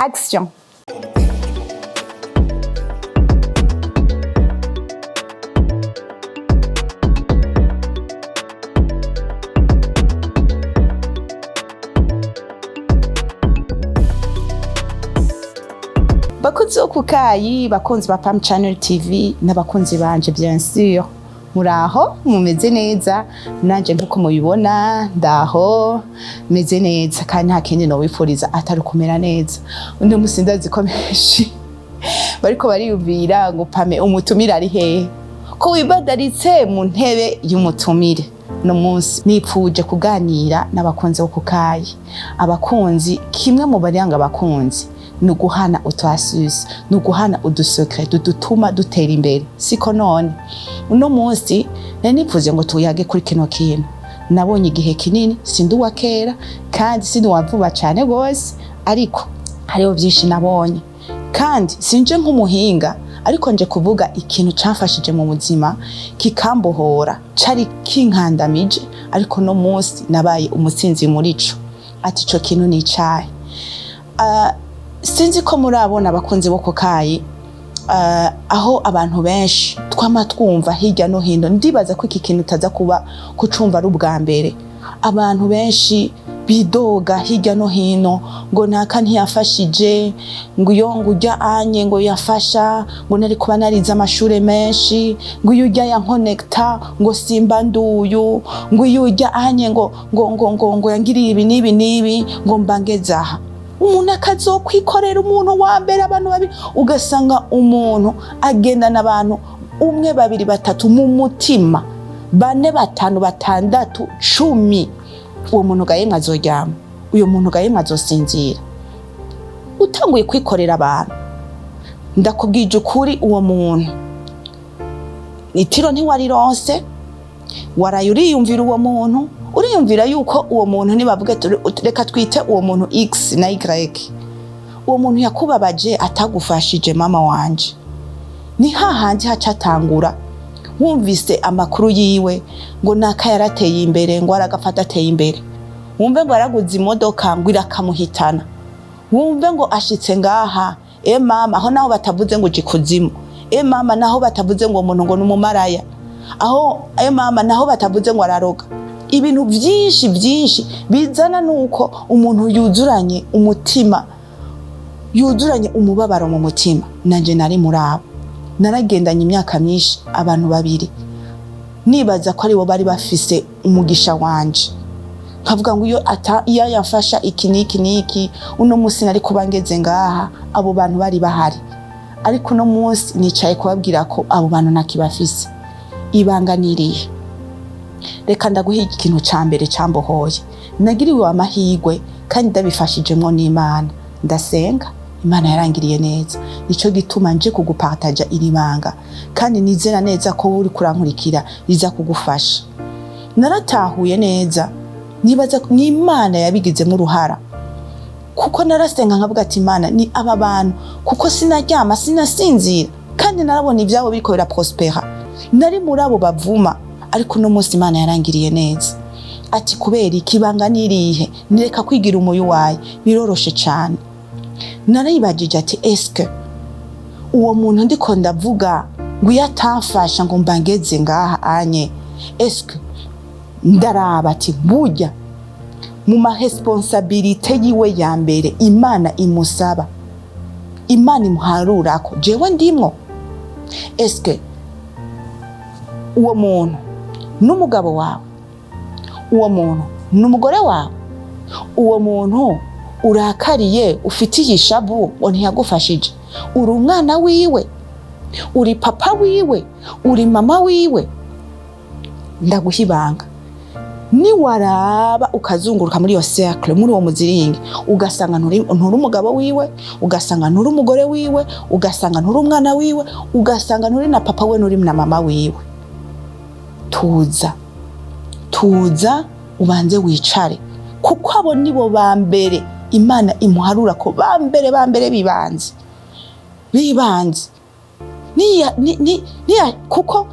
Action. Bakunzi bo kukayi, bakunzi ba Pam Channel TV n'abakunzi banje bien sûr. Muraho mumeze neza, nanje nkuko mubibona ndaho meze neza kandi nta kindi no wifuriza atari kumera neza. Undi musinda zikomeshi bariko bariyumvira ngo Pame umutumira ari hehe, ko wibadaritse mu ntebe y'umutumire. No munsi nipfuje kuganira n'abakunzi bo kukayi. Abakunzi kimwe mu baranga abakunzi nuguhana utwasusi, nuguhana udusecret dutuma dutera imbere. Siko none uno munsi nipfuze ngo tuyage kuri kino kintu. Nabonye igihe kinini sindi wa kera kandi sindi wavuba cyane gose, ariko hariho byinshi nabonye kandi sinje nk'umuhinga, ariko nje kuvuga ikintu camfashije mu buzima kikambohora, cari kinkandamije, ariko no munsi nabaye umutsinzi muri co. Ati ico kintu ni icahe? Sinzi ko murabona abakunzi bo kukayi, aho abantu benshi twama twumva hirya no hino. Ndibaza ko iki kintu utaza kuba kucumva ari ubwa mbere. Abantu benshi bidoga hirya no hino ngo naka ntiyafashije, ngo iyo ngujya anye ngo yafasha, ngo nari kuba nariza amashure menshi, ngo iyo ujya yankonekta ngo simba nduyu, ngo iyo ujya anye ngo yangiriye ibi nibi nibi ngo mbangezaha. Umuntu akazokwikorera umuntu wa mbere abantu babiri, ugasanga umuntu agenda n'abantu umwe babiri batatu mu mutima, bane batanu batandatu 10. Uwo muntu gaye mwazoryama, uyo muntu gaye mwazosinzira. Utanguye kwikorera abantu, ndakubwije ukuri uwo muntu itiro ntiwarironse, warayuriyumvira uwo muntu, uriyumvira yuko uwo muntu nibavuga reka twite uwo muntu X na Y, uwo muntu yakubabaje atagufashije mama wanje. Ni hahandi hacatangura wumvise amakuru yiwe ngo naka yarateye imbere, ngo aragafata ateye imbere. Wumve ngo araguze imodoka ngo irakamuhitana. Wumve ngo ashitse ngaha, mama aho naho batavuze ngo jikuzimu, mama naho batavuze ngo umuntu ngo numumaraya, aho mama naho batavuze ngo araroga. Ibintu byinshi bizana nuko umuntu yuzuranye umutima, yuzuranye umubabaro mu mutima. Nanje nari murabo, naragendanye imyaka myinshi abantu babiri, nibaza ko ari bo bari bafise umugisha wanje. Nkavuga ngo iyo yafasha iki niki uno munsi nari kubangeze ngaha, abo bantu bari bahari. Ariko uno munsi nicaye kubabwira ko abo bantu nakibafise. Ibanganiriye. Reka ndaguha ikintu cambere cambohoye. Nagiriwe amahigwe kandi ndabifashijemwo n'Imana. Ndasenga, Imana yarangiriye neza. Nico gituma nje kugupartaja iri banga, kandi nizera neza ko uri kurankurikira riza kugufasha. Naratahuye neza, nibaza ko Imana yabigizemo uruhara, kuko narasenga nkavuga ati Imana ni aba bantu, kuko sinaryama sinasinzira, kandi narabona ibyabo biriko biraprospera. Nari muri abo bavuma, ariko no munsi Imana yarangiriye neza. Ati kubera ikibanga nirihe, nireka kwigira umuyu waye, biroroshe cyane. Narayibajije ati eske uwo muntu ndiko ndavuga ngo yatamfasha ngo mbangeze ngaha anye, eske ndaraba ati burya mu ma responsabilité yiwe ya mbere Imana imusaba, Imana imuharurako jewe ndimwo? Eske uwo muntu n'umugabo wawe, uwo muntu n'umugore wawe, uwo muntu urakariye ufitiye ishabu ngo ntiyagufashije, uri umwana wiwe, uri papa wiwe, uri mama wiwe? Ndaguhibanga, ni waraba ukazunguruka muri yo cercle, muri uwo muziringi, ugasanga nturi umugabo wiwe, ugasanga nturi umugore wiwe, ugasanga nturi umwana wiwe, ugasanga nturi na papa we, nturi na mama wiwe. Tuza ubanze wicare, kuko abo nibo bambere Imana imuharura ko bambere bibanze. Kuko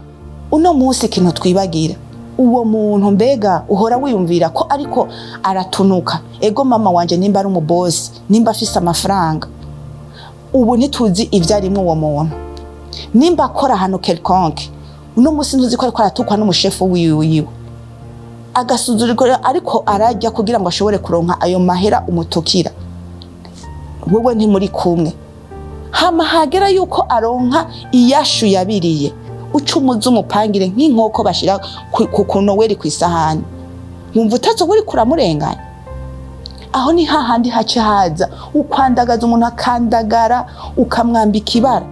uno munsi kintu twibagira, uwo muntu mbega uhora wiyumvira ko ariko aratunuka. Ego mama wanje nimba ari umubosi, nimba afise amafaranga, ubu ntituzi ivyarimwo uwo muntu. Nimba akora hano quelconque, uno musi ntuzi ko ariko aratukwa n'umushefu wiwe. Agasuzuguro ariko arajya kugira ngo ashobore kuronka ayo mahera umutukira. Wewe ntimuri kumwe. Hama hagera yuko aronka iyashu yabiriye. Ucumuza umupangire nk'inkoko bashira ku kunoweri kwisahani. Wumva utazoburi kuramurenganya. Aho ni hahandi hace haza ukwandagaza umuntu akandagara ukamwambika ibara.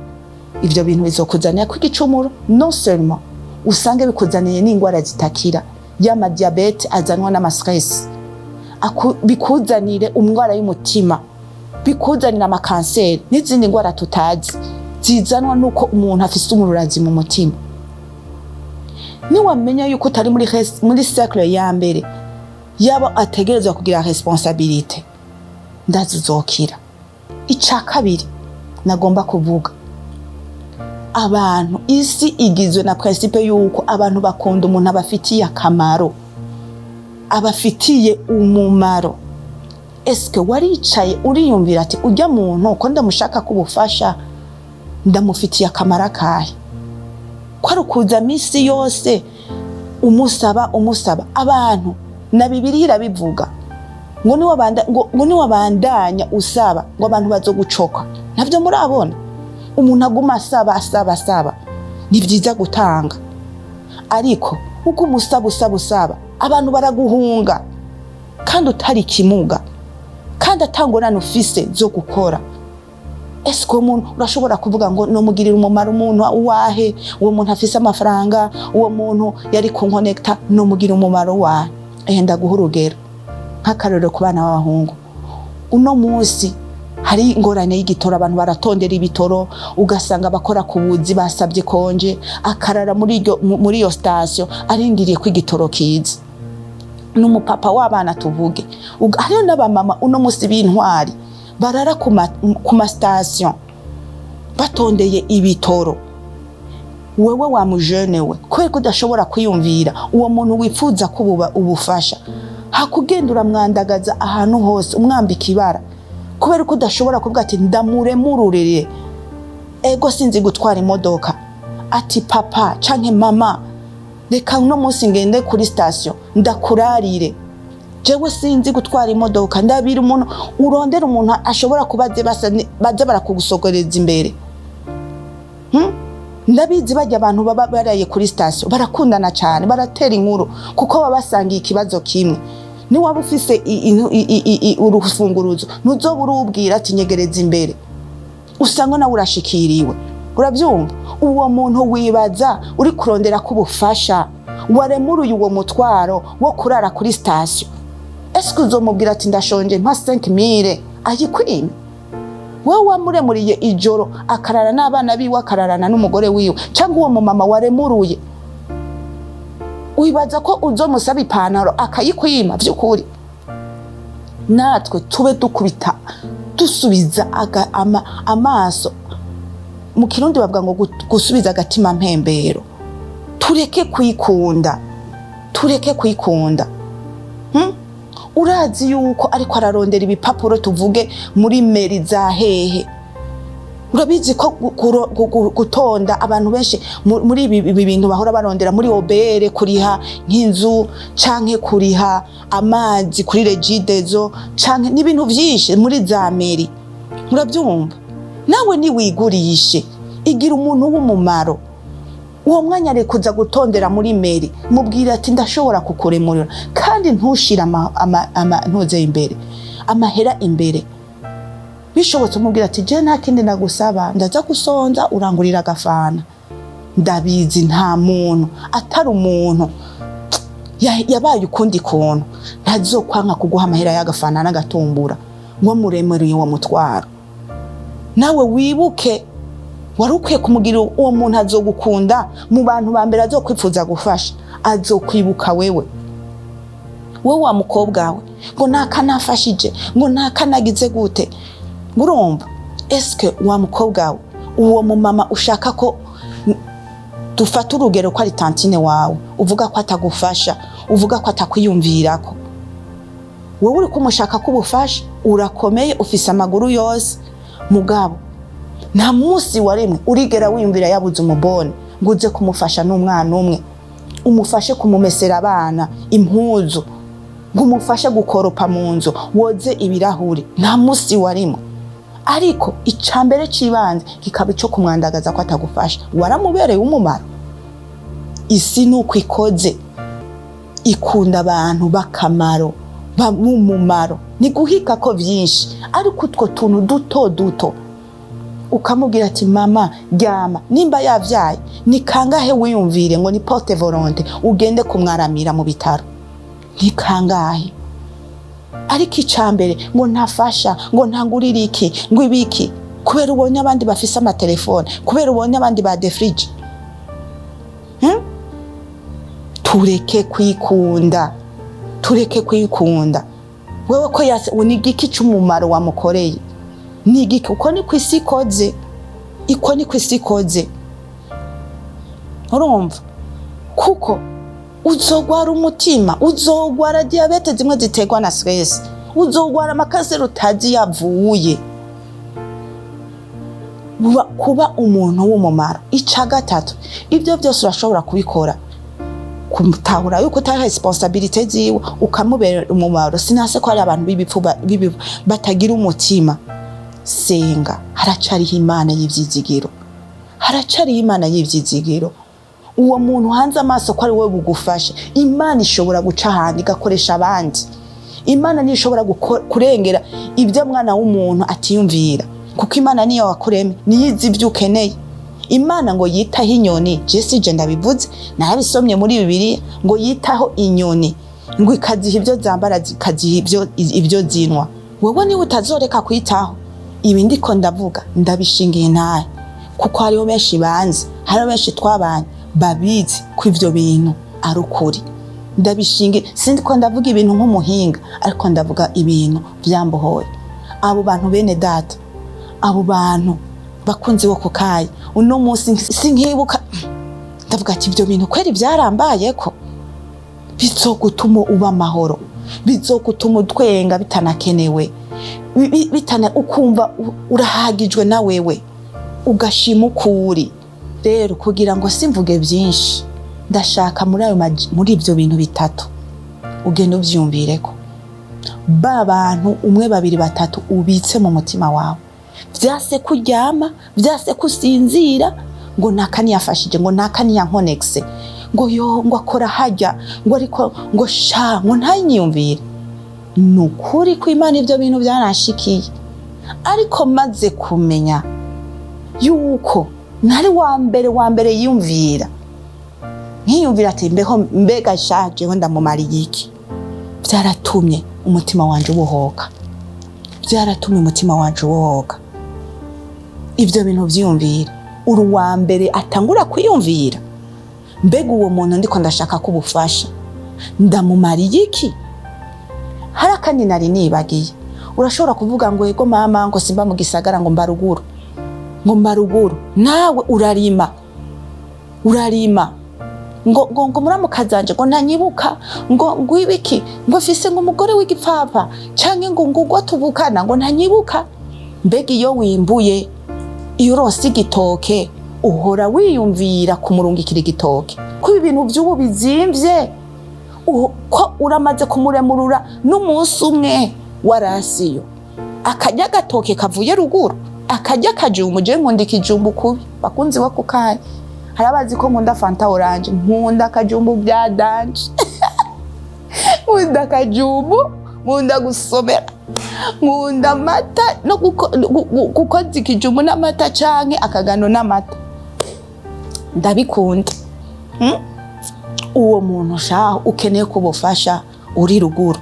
Ivyo bintu bizokuzanira kw'igicumuro non seulement usange bikuzaniye n'ingwara zitakira y'ama diabete azanwa n'ama stress. Bikuzanire umwara y'umutima, bikuzanira ama cancer n'izindi ngwara tutazi zizanwa nuko umuntu afise umururazi mu mutima. Ni wamenya yuko utari muri cercle ya mbere yaba ategerezwa kugira responsabilité, ndazizokira. Ica kabiri nagomba kuvuga, abantu isi igizwe na principe yuko abantu bakunda umuntu abafitiye akamaro, abafitiye umumaro. Eske waricaye uriyumvira ati ujya muntu ko ndamushaka kubufasha ndamufitiye akamaro akahe? Ko arukuza misi yose umusaba abantu na Bibiliya irabivuga ngo ni wabandanya usaba ngo abantu bazogucoka. Navyo murabona umuntu aguma asaba ni vyiza gutanga, ariko uko umusaba abantu baraguhunga kandi utari kimuga kandi atangorana ufise zo gukora. Esko umuntu urashobora kuvuga ngo no mugirira umumaro umuntu uwahe? Uwo muntu afise amafaranga, uwo muntu yari kunconnecta, no mugira umumaro wahe? Ndaguha urugero nk'akarorero ku bana b'abahungu. Uno munsi hari ingorane y'igitoro, abantu baratondera ibitoro, ugasanga bakora kubuzi basabye konje, akarara muri iyo station arindiriye ko igitoro kiza. N'umupapa w'abana tuvuge, hariyo n'abamama uno munsi b'intwari barara ku ma station batondeye ibitoro. Wewe wa mujene we kubera ko udashobora kwiyumvira uwo muntu wifuza kububa ubufasha, hakugendura mwandagaza ahantu hose umwambika ibara, kubera ko udashobora kuvuga ati ndamuremururire, ego sinzi gutwara imodoka, ati papa canke mama reka uno munsi ngende kuri station ndakurarire, jewe sinzi gutwara imodoka, ndabira umuntu urondera umuntu ashobora kubaze baze barakugusogereza imbere. Ndabizi bajya abantu baba baraye kuri station barakundana cyane, baratera inkuru kuko baba basangiye ikibazo kimwe. Ni waba ufise urufunguruzo ntuzobura ubwira ati nyegereza imbere, usanga nawe urashikiriwe. Urabyumva? Uwo muntu wibaza uri kurondera kubufasha waremuruye uwo mutwaro wo kurara kuri station. Eske uzomubwira ati ndashonje mpa 5000 ayikwime? Wewe wamuremuriye ijoro akarara n'abana biwe akararana n'umugore wiwe, cyangwa uwo mama waremuruye wibaza ko uzomusaba ipantaro akayikwima? Byukuri natwe tube dukubita dusubiza amaso. Mu Kirundi bavuga ngo gusubiza agatima mpembero. Tureke kwikunda. Urazi yuko ariko ararondera ibipapuro tuvuge muri meri za hehe. Urabizi ko gutonda abantu benshi muri ibi bintu bahora barondera muri obere, kuriha nk'inzu canke kuriha amazi kuri regidezo canke n'ibintu vyinshi muri za meri. Urabyumva? Nawe ni wigurishe, igira umuntu w'umumaro. Uwo mwanya ari kuza gutondera muri meri, mubwira ati ndashobora kukuremurira kandi ntushira ntuze imbere amahera imbere. Bishobotse mubwira ati je nta kindi nagusaba, ndaza gusonza urangurira agafana. Ndabizi nta muntu atari umuntu yabaye ukundi kuntu ntazokwanka kuguha amahera y'agafana n'agatumbura ngo muremuriye uwo mutwaro. Nawe wibuke warukwiye kumugira uwo muntu azogukunda mu bantu ba mbere azokwifuza gufasha, azokwibuka wewe wa mukobwa wawe ngo nakanafashije ngo nakanagize gute. Ngurumva? Eske wa mukobwa wawe uwo mumama ushaka ko dufata urugero ko ari tantine wawe, uvuga ko atagufasha, uvuga ko atakwiyumvirako, wowe uri kumushaka kubufasha, urakomeye ufise amaguru yose, mugabo nta munsi warimwe urigera wiyumvira yabuze umubone ngo uze kumufasha n'umwana umwe, umufashe kumumesera abana impuzu, ngo umufashe gukoropa mu nzu, woze ibirahuri. Nta munsi warimwe. Ariko icambere cibanze kikaba ico kumwandagaza ko atagufasha. Waramubereye umumaro. Isi nuko ikoze, ikunda abantu bakamaro, bamumumaro. Ni guhika ko vyinshi, ariko utwo tuntu duto duto ukamubwira ati mama ryama, nimba yavyaye ni kangahe wiyumvire ngo ni porte volonté ugende kumwaramira mu bitaro, ni kangahe. Ariko icambere ngo ntafasha, ngo ntangurira iki, ngo ibiki, kubera ubonye abandi bafise amatelefone, kubera ubonye abandi ba defrige. Tureke kwikunda, tureke kwikunda. Wewe ko yase unigiki cy'umumaro wamukoreye, nigiki uko ni kwisi koze, iko ni kwisi koze. Urumva kuko uzogwara umutima, uzogwara diabete zimwe zitegwa na stress, uzogwara amakasero utazi yavuye. Kuba umuntu w'umumaro. Ica gatatu, ibyo byose urashobora kubikora kumutahura yuko utari responsibility ziwe ukamubera umumaro. Sinase ko ari abantu b'ibipfu batagira umutima. Senga, haracariho Imana y'ivyizigiro, haracariho Imana y'ivyizigiro. Uwo muntu hanze amaso ko ari we bugufashe, Imana ishobora guca handi igakoresha abandi. Imana ni ishobora kurengera ibyo mwana w'umuntu atiyumvira, kuko Imana niyo wakureme, niyizi ibyo ukeneye. Imana ngo yitaho inyoni, Jesse je ndabivuze narabisomye muri Bibiliya, ngo yitaho inyoni, ngo ikaziha ibyo zambara, zikaziha ibyo zinwa. Wowe ni utazoreka kwitaho ibi ndiko ndavuga, ndabishingiye ntaye, kuko hariho benshi banze, hariho benshi twabanye babizi ko ivyo bintu ari ukuri. Ndabishingiye, sindiko ndavuga ibintu nk'umuhinga, ariko ndavuga ibintu vyambohoye. Abo bantu bene data, abo bantu bakunzi wo kukaye, uno munsi sinkibuka, ndavuga ati ibyo bintu kweri byarambaye ko bizogutuma uba amahoro, bizogutuma utwenga bitanakenewe, bitana ukumva urahagijwe na wewe ugashima ukuri. Rero kugira ngo simvuge byinshi, ndashaka muri ibyo bintu bitatu ugenda uvyumvireko. Ba bantu umwe babiri batatu ubitse mu mutima wawe, vyase kuryama, vyase kusinzira, ngo nakani yafashije, ngo nakani yankonexe, ngo yo ngo akora hajya, ngo ariko ngo sha ngo ntanyiyumvire. Nukuri ko Imana ibyo bintu byanashikiye, ariko maze kumenya yuko nari wa mbere yumvira, nkiyumvira ati mbega shaje ho ndamumariye iki, byaratumye umutima wanje ubohoka, byaratumye umutima wanje ubohoka. Ibyo bintu vyiyumvira uri wa mbere atangura kwiyumvira, mbega uwo muntu ndiko ndashaka kubufasha ndamumariye iki. Harakandi nari nibagiye, urashobora kuvuga ngo ego mama ngo simba mu gisagara ngo mbaruguru, ngo mbaruguru, nawe urarima ngo muramukazanje ngo ntanyibuka ngo ibiki, ngo fise ngo umugore w'igipfapfa canke ngo ugo tuvukana ngo ntanyibuka. Mbega iyo wimbuye, iyo uronse igitoke uhora wiyumvira kumurungikira igitoke, ko ibintu by'ubu bizimvye, ko uramaze kumuremurura n'umunsi umwe warasiyo akajya gatoke kavuye ruguru, akajya kajumbu. Je nkunda ikijumbu kubi, bakunzi wo kukaye harabazi ko nkunda fanta orange, nkunda kajumbu bya danje nkunda kajumbu, nkunda gusomera, nkunda mata no gukoza ikijumbu n'amata canke akagano n'amata, ndabikunda. Uwo muntu shaho ukeneye kubufasha uri ruguru,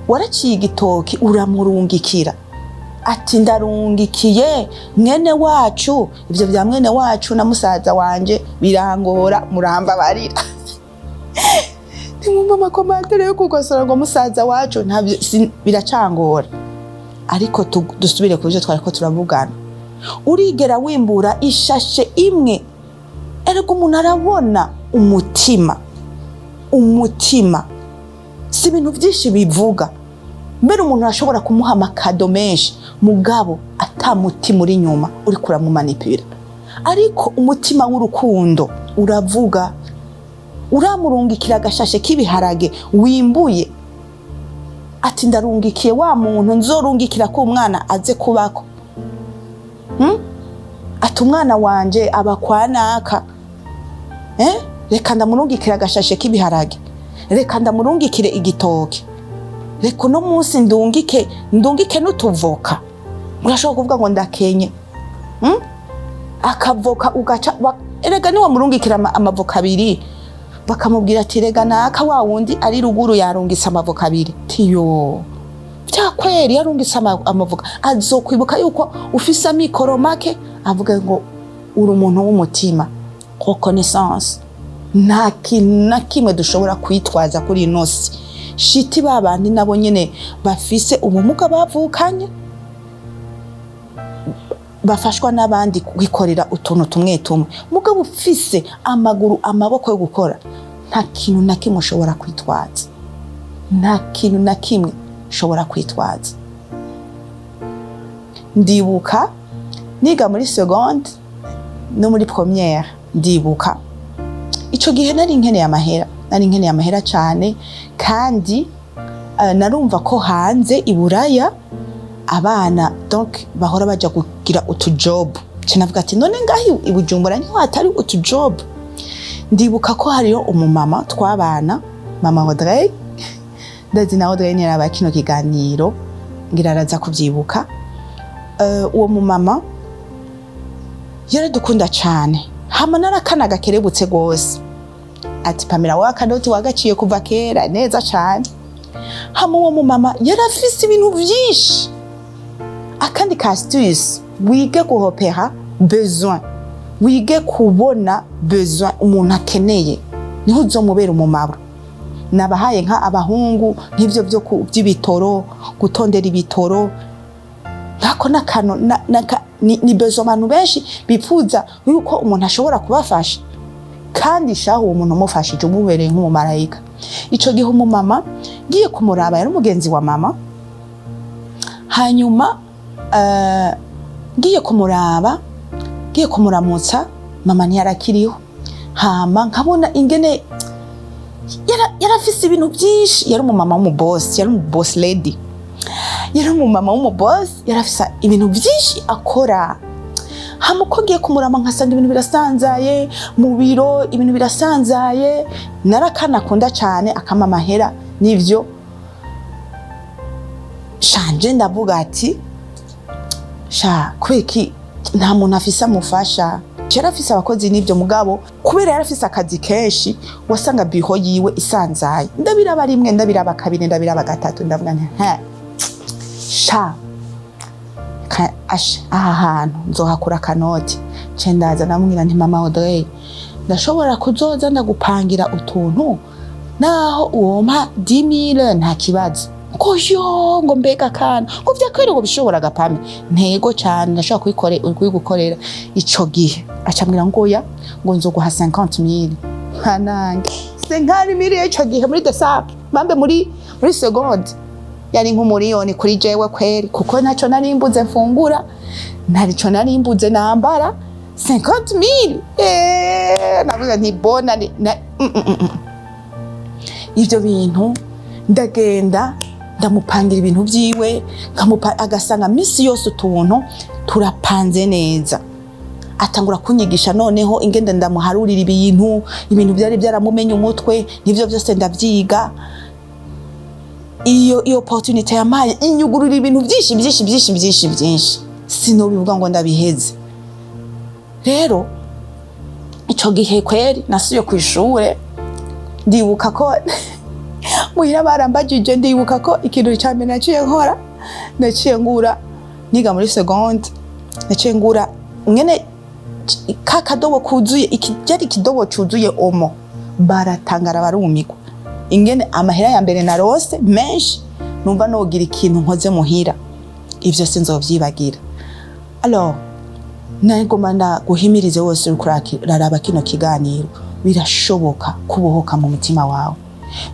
waraciye igitoki uramurungikira, ati ndarungikiye mwene wacu, ivyo bya mwene wacu na musaza wanje birangora, muramba barira nimumva amakomantere yo kugosora ngo musaza wacu ntabyo biracangora. Ariko dusubire ku byo twariko turavugana, urigera wimbura ishashe imwe, erego umuntu arabona umutima si ibintu byinshi bivuga. Mbere umuntu ashobora kumuha amakado menshi, mugabo ata mutima uri nyuma uri kuramumanipira. Ariko umutima w'urukundo uravuga, uramurungikira agashashe k'ibiharage wimbuye, ati ndarungikiye wa muntu nzorungikira ko umwana aze kubako. Ati umwana wanje aba kwanaka, reka ndamurungikira agashashe k'ibiharage, reka ndamurungikire igitoke, reka uno munsi ndungike n'utuvoka. Urashobora kuvuga ngo ndakenye, akavoka ugaca erega niwe murungikira amavoka abiri, bakamubwira ati rega naka wa wundi ari ruguru yarungitse amavoka abiri. Tiyo byakweri yarungitse amavoka, azokwibuka yuko ufise amikoro make, avuga ngo uri umuntu w'umutima. Reconnaissance nta kintu na kimwe dushobora kwitwaza kuri inosi. Shiti babandi nabo nyene bafise ubumuga bavukanye, bafashwa n'abandi kwikorera utuntu tumwe tumwe, mugabo ufise amaguru amaboko yo gukora, nta kintu na kimwe ushobora kwitwaza, nta kintu na kimwe ushobora kwitwaza. Ndibuka niga muri seconde no muri première, ndibuka ico gihe nari nkeneye amahera cyane, kandi narumva ko hanze iburaya abana donc bahora baja kugira utujob. Cinavuga ati none ngahi ibujumbura niho hatari utujob. Ndibuka ko hariyo umumama twabana, mama Audrey, ndazi na Audrey ni araba kino kiganiro ngira araza kuvyibuka. Uwo mumama yaradukunda cyane, hama narakana gakerebutse gose, ati Pamela wakanoti wagaciye kuva kera neza cyane. Hama uwo mumama yarafise ibintu vyinshi, akandi ka astuce, wige guhopera besoin, wige kubona besoin umuntu akeneye, niho uzomubera umumaro. Nabahaye nka abahungu nk'ivyo by'ibitoro, gutondera ibitoro, ntako nakano ni besoin abantu benshi bipfuza yuko umuntu ashobora kubafasha, kandi shaho uwo muntu umufashije umubereye nk'umumarayika. Ico gihe umumama giye kumuraba, yari umugenzi wa mama, hanyuma giye kumuramutsa, mama ntiyarakiriho. Hama nkabona ingene yarafise ibintu byinshi, yari umumama w'umuboss, yari umuboss lady, yari umumama w'umuboss, yarafise ibintu byinshi akora. Hama uko ngiye kumurama nkasanga ibintu birasanzaye mu biro, ibintu birasanzaye. Narakana kunda cyane akama amahera n'ivyo, shanje ndavuga ati kweki nta muntu afise amufasha. Yarafise abakozi n'ivyo, mugabo kubera yarafise akazi kenshi wasanga biho yiwe isanzaye. Ndabiraba rimwe, ndabiraba kabiri, ndabiraba gatatu, ndavuga nti aha hantu nzohakura kanoti. Cendaza namubwira nti mama Audrey, ndashobora kuzoza ndagupangira utuntu naho uwompa 10,000 nta kibazo. Ngo mbega kana ngo vyakwere ngo bishobora gapame. Ntego cyane, ndashaka kuyigukorera. Ico gihe acambwira ngo ya ngo nzoguha 50,000. Hanange 50,000 ico gihe muri desape, mambe muri seconde yari nk'umuriyoni kuri jewe kweri, kuko naco narimbuze mfungura, ntarico narimbuze nambara. 50,000 navuga nti bona ivyo bintu. Ndagenda ndamupangira ibintu vyiwe, agasanga misi yose utuntu turapanze neza. Atangura kunyigisha noneho ingende ndamuharurira ibintu byari byaramumenye umutwe, nivyo byose ndavyiga. Iyo opportunity yamaye inyugurura ibintu byinshi, sinobivuga ngo ndabiheze. Rero ico gihe kweri nasuye kwishure, ndibuka ko muhira barambajije, ndibuka ko ikintu cyambere naciye nkora, naciye ngura niga muri seconde, naciye ngura ngene kakadobo kuzuye, ikijari kidobo cuzuye omo. Baratangara barumigwa ingene amahera ya mbere narose menshi, numva nogira ikintu nkoze muhira. Ivyo sinzovyibagira. Alors nagomba guhimirize wose uraraba kino kiganiro, birashoboka kubohoka mu mutima wawe.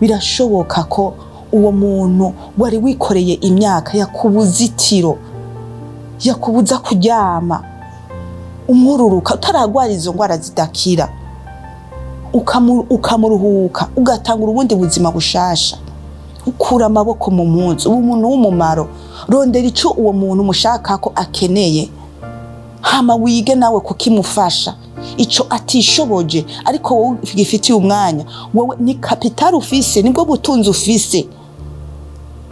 Birashoboka ko uwo muntu wari wikoreye imyaka yakubuzitiro yakubuza kuryama umururuka utaragwara izo ngwara zidakira, ukamuruhuka ugatangura ubundi buzima bushasha, ukura amaboko mu mpuzu, umuntu w'umumaro, rondera ico uwo muntu mushaka ko akeneye, hama wige nawe kukimufasha ico atishoboje, ariko wowe gifitiye umwanya. Wowe ni capital ufise, nibwo butunzi ufise,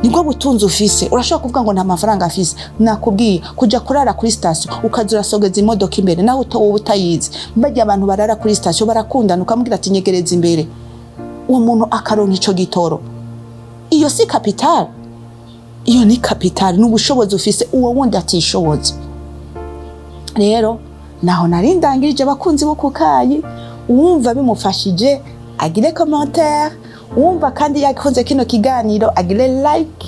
nibwo butunzi ufise. Urashobora kuvuga ngo nta mafaranga afise, nakubwiye kuja kurara kuri station ukazura sogeza imodoka imbere, naho wowe utayizi. Mbajya abantu barara kuri station barakundana, ukamubwira ati nyegereza imbere, uwo muntu akaronka ico gitoro. Iyo si capital, iyo ni capital, n'ubushobozi ufise uwo wundi atishoboze. Rero naho narindangirije abakunzi bo kukayi, uwumva bimufashije agire commentaire, uwumva kandi yakunze kino kiganiro agire like,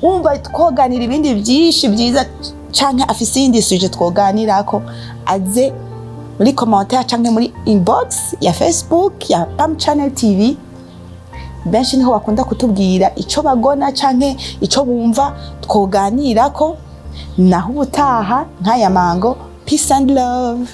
uwumva twoganira ibindi byinshi byiza canke afise indi suje twoganirako aze muri commentaire canke muri inbox ya Facebook ya Pam Channel TV. Benshi niho bakunda kutubwira ico bagona canke ico bumva twoganirako. Naho ubutaha nk'aya mango. Peace and love.